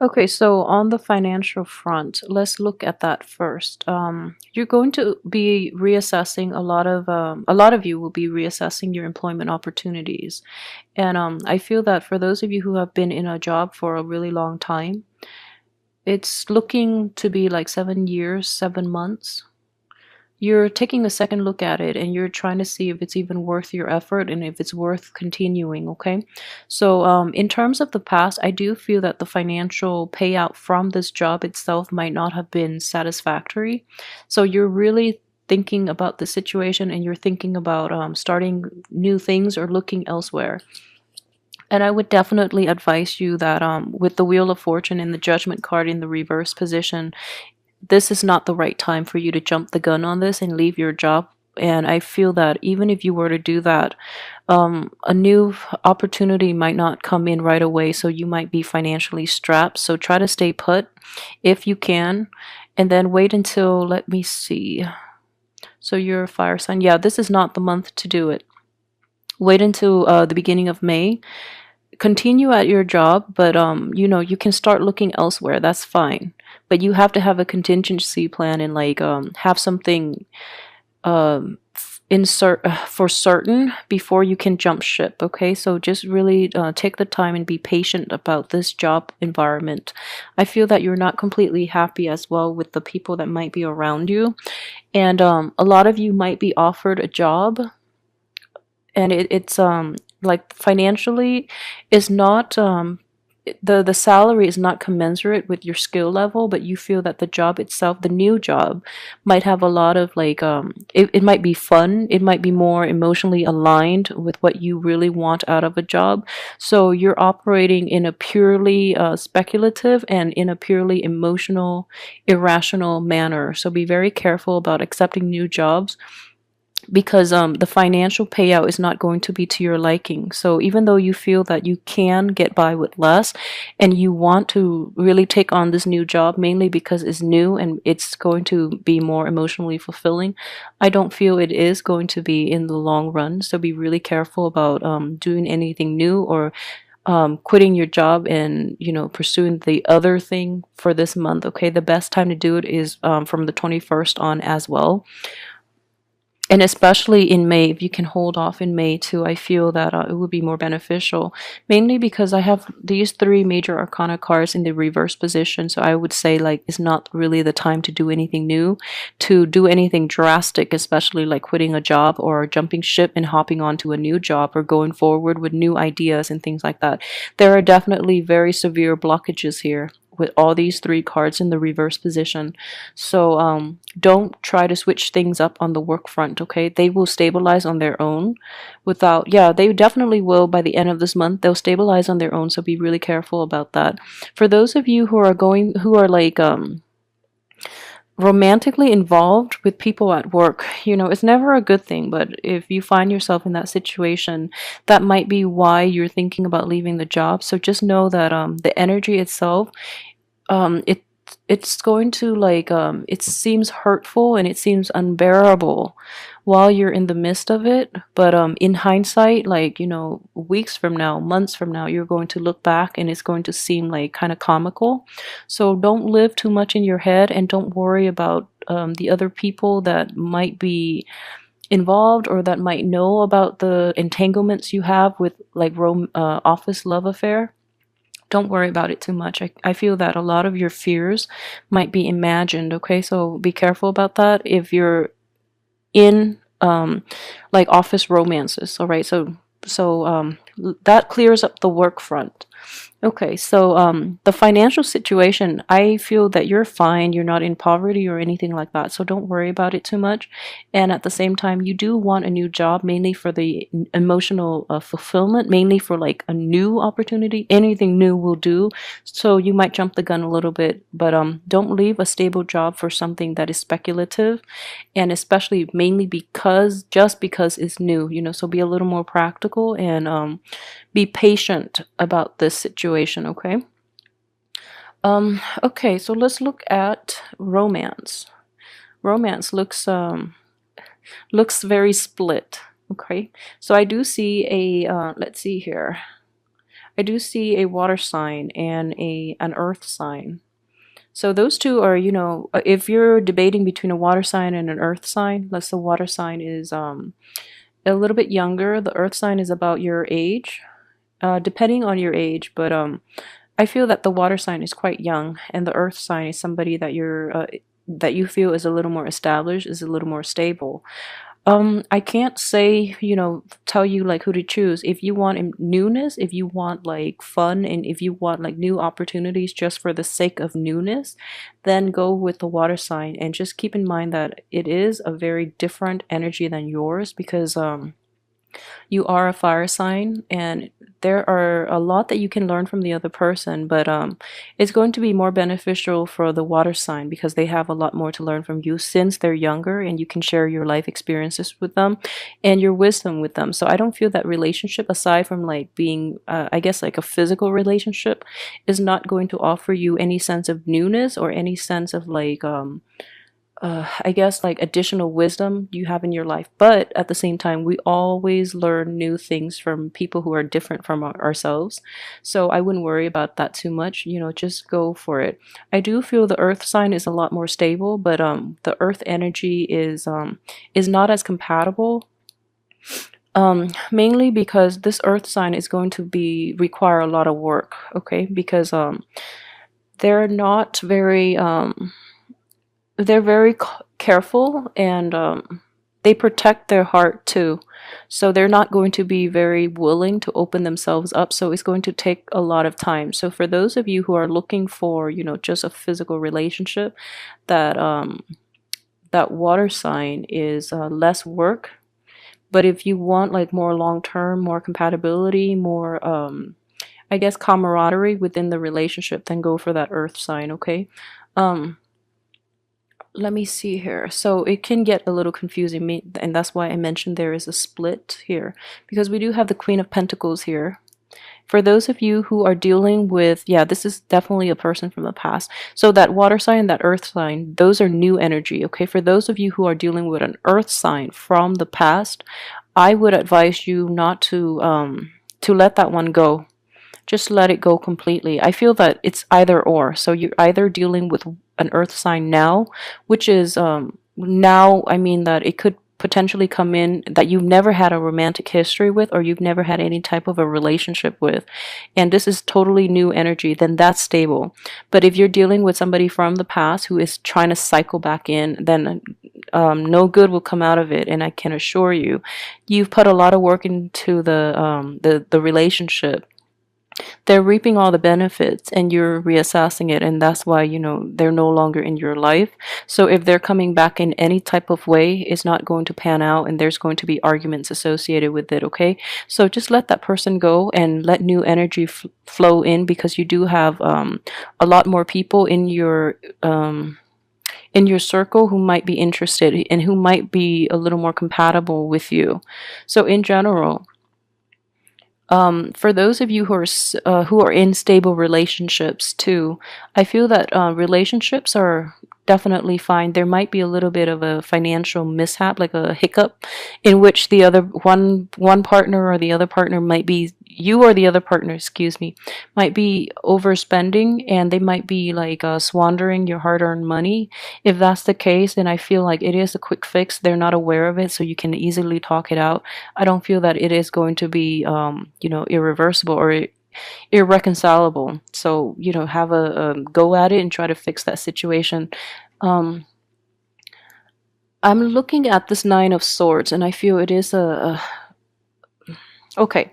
Okay, so on the financial front, let's look at that first. You're going to be reassessing a lot of you will be reassessing your employment opportunities. And I feel that for those of you who have been in a job for a really long time, it's looking to be like 7 years, 7 months. You're taking a second look at it and you're trying to see if it's even worth your effort and if it's worth continuing, okay? So, in terms of the past, I do feel that the financial payout from this job itself might not have been satisfactory. So, you're really thinking about the situation and you're thinking about starting new things or looking elsewhere. And I would definitely advise you that with the Wheel of Fortune and the Judgment card in the reverse position, this is not the right time for you to jump the gun on this and leave your job. And I feel that even if you were to do that, a new opportunity might not come in right away. So you might be financially strapped. So try to stay put if you can. And then wait until, let me see. So you're a fire sign. Yeah, this is not the month to do it. Wait until the beginning of May. Continue at your job, but you can start looking elsewhere. That's fine. But you have to have a contingency plan and like have something insert for certain before you can jump ship. Okay, so just really take the time and be patient about this job environment. I feel that you're not completely happy as well with the people that might be around you, and a lot of you might be offered a job and it's like financially is not the salary is not commensurate with your skill level, but you feel that the job itself, the new job, might have a lot of like it might be fun, it might be more emotionally aligned with what you really want out of a job. So you're operating in a purely speculative and in a purely emotional, irrational manner. So be very careful about accepting new jobs because the financial payout is not going to be to your liking. So even though you feel that you can get by with less and you want to really take on this new job mainly because it's new and it's going to be more emotionally fulfilling, I don't feel it is going to be in the long run. So be really careful about doing anything new or quitting your job and pursuing the other thing for this month. Okay, the best time to do it is from the 21st on as well, and especially in May, if you can hold off in May too, I feel that it would be more beneficial. Mainly because I have these three major arcana cards in the reverse position, so I would say like it's not really the time to do anything new, to do anything drastic, especially like quitting a job or jumping ship and hopping onto a new job or going forward with new ideas and things like that. There are definitely very severe blockages here with all these three cards in the reverse position. So don't try to switch things up on the work front, okay? They will stabilize on their own without, yeah, they definitely will by the end of this month. They'll stabilize on their own, so be really careful about that. For those of you who are like romantically involved with people at work, it's never a good thing, but if you find yourself in that situation, that might be why you're thinking about leaving the job. So just know that the energy itself, it's going to like it seems hurtful and it seems unbearable while you're in the midst of it, but in hindsight, like weeks from now, months from now, you're going to look back and it's going to seem like kind of comical. So don't live too much in your head and don't worry about the other people that might be involved or that might know about the entanglements you have with like office love affair. Don't worry about it too much. I feel that a lot of your fears might be imagined, okay? So be careful about that if you're in like office romances, all right? So that clears up the work front. Okay, so the financial situation, I feel that you're fine. You're not in poverty or anything like that, so don't worry about it too much. And at the same time, you do want a new job, mainly for the emotional fulfillment, mainly for like a new opportunity. Anything new will do. So you might jump the gun a little bit, but don't leave a stable job for something that is speculative, and especially mainly just because it's new. So be a little more practical and be patient about this situation, okay? Okay, so let's look at romance. Romance looks very split, okay? So I do see a let's see here. I do see a water sign and a an earth sign. So those two are, if you're debating between a water sign and an earth sign, let's the water sign is a little bit younger. The earth sign is about your age, depending on your age, but I feel that the water sign is quite young, and the earth sign is somebody that you feel is a little more established, is a little more stable. I can't say, tell you like who to choose. If you want newness, if you want like fun, and if you want like new opportunities just for the sake of newness, then go with the water sign. And just keep in mind that it is a very different energy than yours, because you are a fire sign, and there are a lot that you can learn from the other person, but it's going to be more beneficial for the water sign because they have a lot more to learn from you since they're younger, and you can share your life experiences with them and your wisdom with them. So I don't feel that relationship, aside from like being I guess like a physical relationship, is not going to offer you any sense of newness or any sense of like I guess like additional wisdom you have in your life. But at the same time, we always learn new things from people who are different from ourselves. So I wouldn't worry about that too much. Just go for it. I do feel the earth sign is a lot more stable, but the earth energy is not as compatible. Mainly because this earth sign is going to be require a lot of work, okay? Because they're not very they're very careful, and they protect their heart too. So they're not going to be very willing to open themselves up. So it's going to take a lot of time. So for those of you who are looking for, just a physical relationship, that water sign is less work. But if you want like more long term, more compatibility, more I guess camaraderie within the relationship, then go for that earth sign, okay? Um, let me see here. So it can get a little confusing, and that's why I mentioned there is a split here, because we do have the Queen of Pentacles here. For those of you who are dealing with, yeah, this is definitely a person from the past. So that water sign, that earth sign, those are new energy, okay? For those of you who are dealing with an earth sign from the past, I would advise you not to let that one go. Just let it go completely. I feel that it's either or. So you're either dealing with an earth sign now, which is now, I mean that it could potentially come in that you've never had a romantic history with, or you've never had any type of a relationship with, and this is totally new energy, then that's stable. But if you're dealing with somebody from the past who is trying to cycle back in, then no good will come out of it. And I can assure you, you've put a lot of work into the relationship. They're reaping all the benefits, and you're reassessing it, and that's why they're no longer in your life. So if they're coming back in any type of way, it's not going to pan out, and there's going to be arguments associated with it, okay? So just let that person go and let new energy flow in, because you do have a lot more people in your circle who might be interested and who might be a little more compatible with you. So in general, for those of you who are in stable relationships too, I feel that relationships are definitely fine. There might be a little bit of a financial mishap, like a hiccup, in which the other one partner or the other partner might be you or the other partner, excuse me, might be overspending, and they might be like squandering your hard-earned money. If that's the case, then I feel like it is a quick fix. They're not aware of it, so you can easily talk it out. I don't feel that it is going to be irreversible or irreconcilable. So have a go at it and try to fix that situation. um I'm looking at this Nine of Swords, and I feel it is a okay.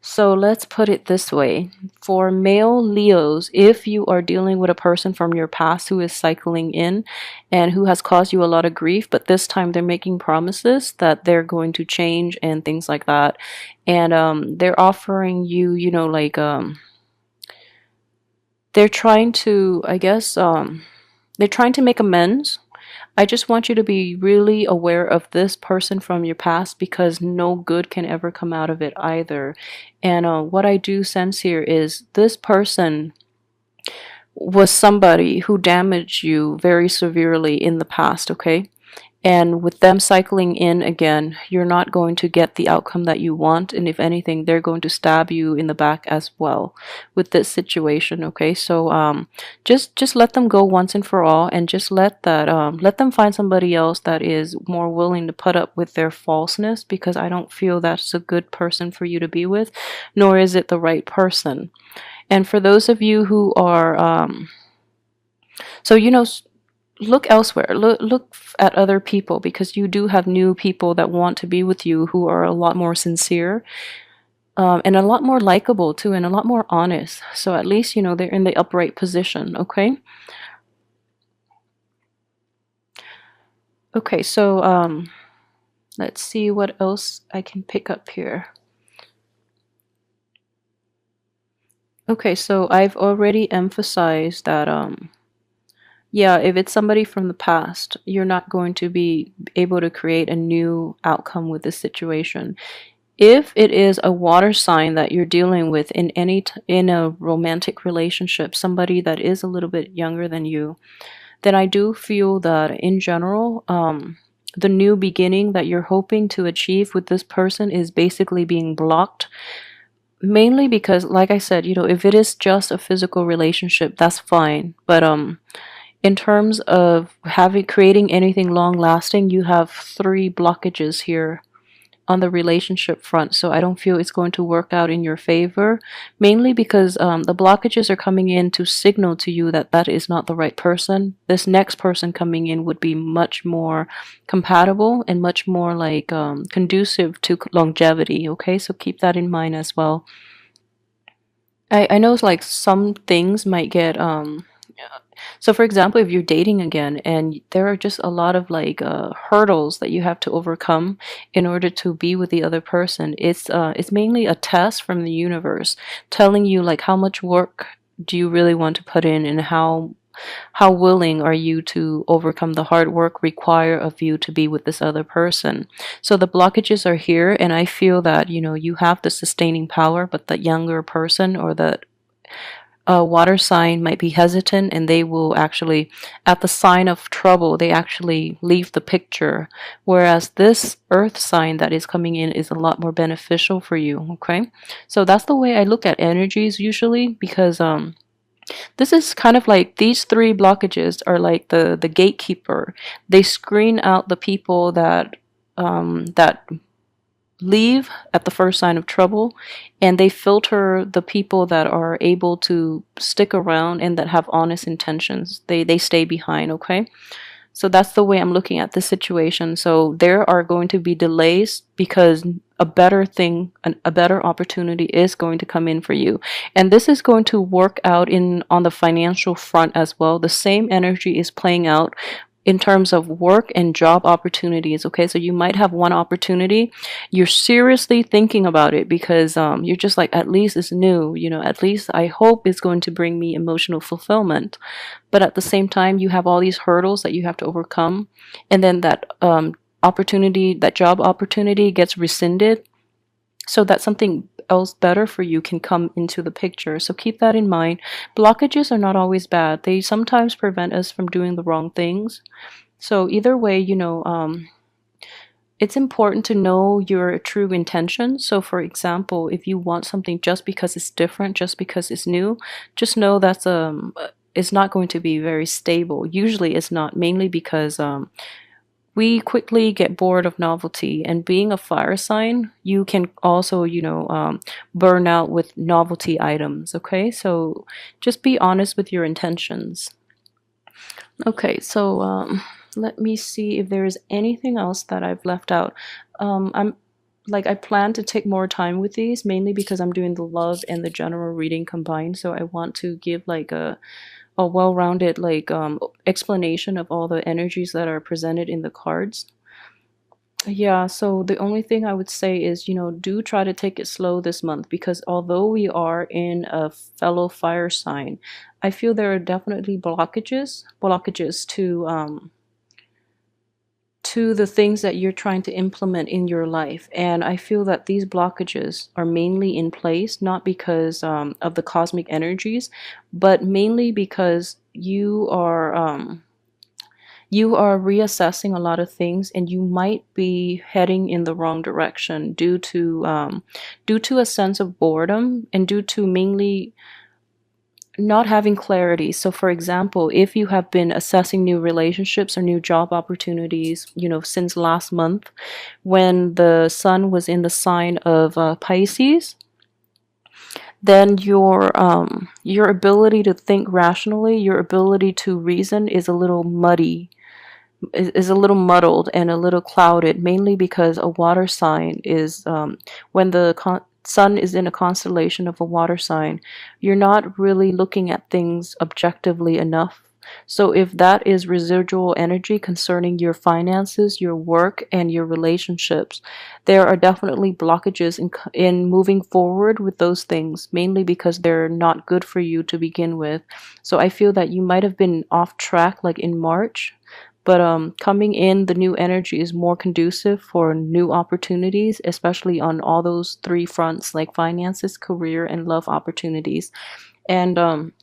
So let's put it this way. For male Leos, if you are dealing with a person from your past who is cycling in and who has caused you a lot of grief, but this time they're making promises that they're going to change and things like that. And they're offering you, they're trying to, I guess, they're trying to make amends. I just want you to be really aware of this person from your past, because no good can ever come out of it either. And what I do sense here is this person was somebody who damaged you very severely in the past, okay? And with them cycling in again, you're not going to get the outcome that you want. And if anything, they're going to stab you in the back as well with this situation. Okay, so just let them go once and for all, and just let them find somebody else that is more willing to put up with their falseness, because I don't feel that's a good person for you to be with, nor is it the right person. And for those of you who are so look elsewhere. Look at other people, because you do have new people that want to be with you who are a lot more sincere, and a lot more likable too, and a lot more honest. So at least they're in the upright position. Okay. Okay. So let's see what else I can pick up here. Okay. So I've already emphasized that yeah, if it's somebody from the past, you're not going to be able to create a new outcome with this situation. If it is a water sign that you're dealing with in in a romantic relationship, somebody that is a little bit younger than you, then I do feel that in general, the new beginning that you're hoping to achieve with this person is basically being blocked. Mainly because, like I said, if it is just a physical relationship, that's fine. But in terms of having creating anything long lasting, you have three blockages here on the relationship front. So I don't feel it's going to work out in your favor, mainly because the blockages are coming in to signal to you that that is not the right person. This next person coming in would be much more compatible and much more like conducive to longevity. Okay, so keep that in mind as well. I know it's like some things might get so for example, if you're dating again and there are just a lot of like hurdles that you have to overcome in order to be with the other person, it's mainly a test from the universe telling you like how much work do you really want to put in, and how willing are you to overcome the hard work required of you to be with this other person. So the blockages are here, and I feel that you have the sustaining power, but the younger person or the water sign might be hesitant, and they will actually, at the sign of trouble, they actually leave the picture. Whereas this earth sign that is coming in is a lot more beneficial for you. Okay, so that's the way I look at energies usually, because this is kind of like these three blockages are like the gatekeeper. They screen out the people that leave at the first sign of trouble, and they filter the people that are able to stick around and that have honest intentions. They stay behind. Okay, so that's the way I'm looking at this situation. So there are going to be delays because a better thing, a better opportunity is going to come in for you. And this is going to work out in on the financial front as well. The same energy is playing out in terms of work and job opportunities. Okay, so you might have one opportunity, you're seriously thinking about it because you're just like, at least it's new, at least I hope it's going to bring me emotional fulfillment. But at the same time, you have all these hurdles that you have to overcome, and then that opportunity, that job opportunity gets rescinded, so that something else better for you can come into the picture. So keep that in mind. Blockages are not always bad. They sometimes prevent us from doing the wrong things. So either way, it's important to know your true intention. So for example, if you want something just because it's different, just because it's new, just know that's it's not going to be very stable. Usually it's not, mainly because we quickly get bored of novelty, and being a fire sign, you can also burn out with novelty items. Okay, so just be honest with your intentions. Okay, so let me see if there is anything else that I've left out. I'm like, I plan to take more time with these, mainly because I'm doing the love and the general reading combined, so I want to give like a well-rounded like explanation of all the energies that are presented in the cards. Yeah, so the only thing I would say is, do try to take it slow this month, because although we are in a fellow fire sign, I feel there are definitely blockages to the things that you're trying to implement in your life. And I feel that these blockages are mainly in place, not because of the cosmic energies, but mainly because You are reassessing a lot of things, and you might be heading in the wrong direction due to a sense of boredom and due to mainly not having clarity. So, for example, if you have been assessing new relationships or new job opportunities, since last month when the sun was in the sign of Pisces, then your ability to think rationally, your ability to reason is a little muddy, is a little muddled and a little clouded, mainly because a water sign is when the sun is in a constellation of a water sign, you're not really looking at things objectively enough. So if that is residual energy concerning your finances, your work, and your relationships, there are definitely blockages in moving forward with those things, mainly because they're not good for you to begin with. So I feel that you might have been off track like in March, but coming in, the new energy is more conducive for new opportunities, especially on all those three fronts like finances, career, and love opportunities. And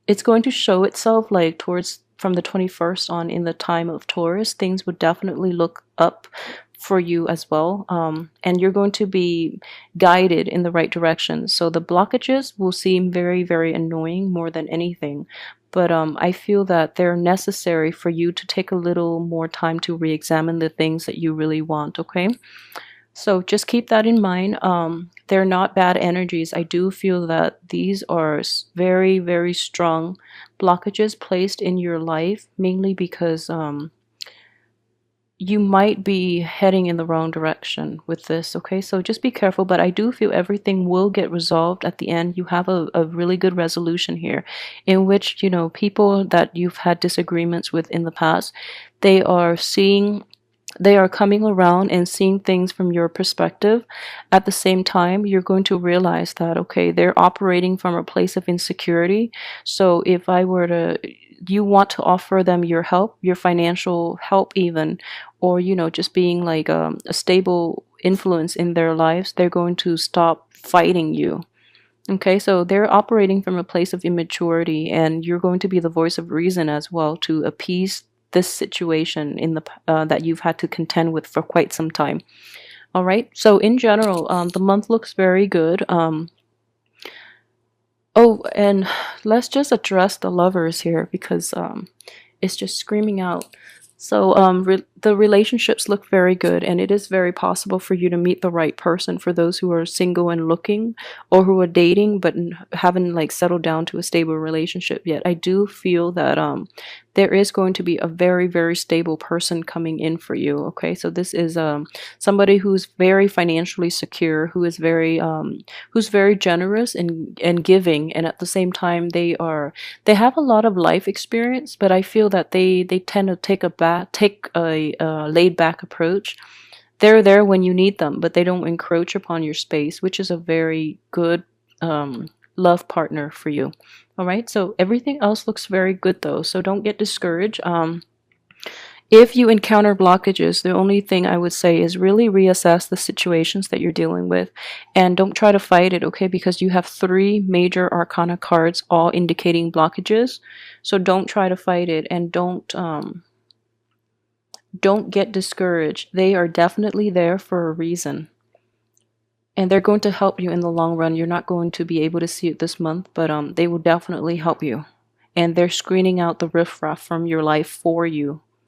it's going to show itself like towards from the 21st on in the time of Taurus. Things would definitely look up for you as well. And you're going to be guided in the right direction. So the blockages will seem very, very annoying more than anything. But I feel that they're necessary for you to take a little more time to re examine the things that you really want, okay? So just keep that in mind. They're not bad energies. I do feel that these are very, very strong blockages placed in your life, mainly because you might be heading in the wrong direction with this, okay? So just be careful, but I do feel everything will get resolved at the end. You have a really good resolution here in which, people that you've had disagreements with in the past, they are seeing they are coming around and seeing things from your perspective. At the same time, you're going to realize that, okay, they're operating from a place of insecurity. So if I were to, you want to offer them your help, your financial help, even, or, just being like a stable influence in their lives, they're going to stop fighting you. Okay, so they're operating from a place of immaturity, and you're going to be the voice of reason as well to appease this situation in the that you've had to contend with for quite some time. All right. So in general, the month looks very good. Oh, and let's just address the lovers here because it's just screaming out. So the relationships look very good, and it is very possible for you to meet the right person for those who are single and looking, or who are dating but haven't like settled down to a stable relationship yet. I do feel that there is going to be a very, very stable person coming in for you. Okay, so this is somebody who's very financially secure, who's very generous and giving, and at the same time they have a lot of life experience, but I feel that they tend to take a laid back approach. They're there when you need them, but they don't encroach upon your space, which is a very good love partner for you. All right, so everything else looks very good though, so don't get discouraged. If you encounter blockages, the only thing I would say is really reassess the situations that you're dealing with and don't try to fight it, okay? Because you have three major arcana cards all indicating blockages. So don't try to fight it, and don't get discouraged. They are definitely there for a reason. And they're going to help you in the long run. You're not going to be able to see it this month, but they will definitely help you. And they're screening out the riffraff from your life for you.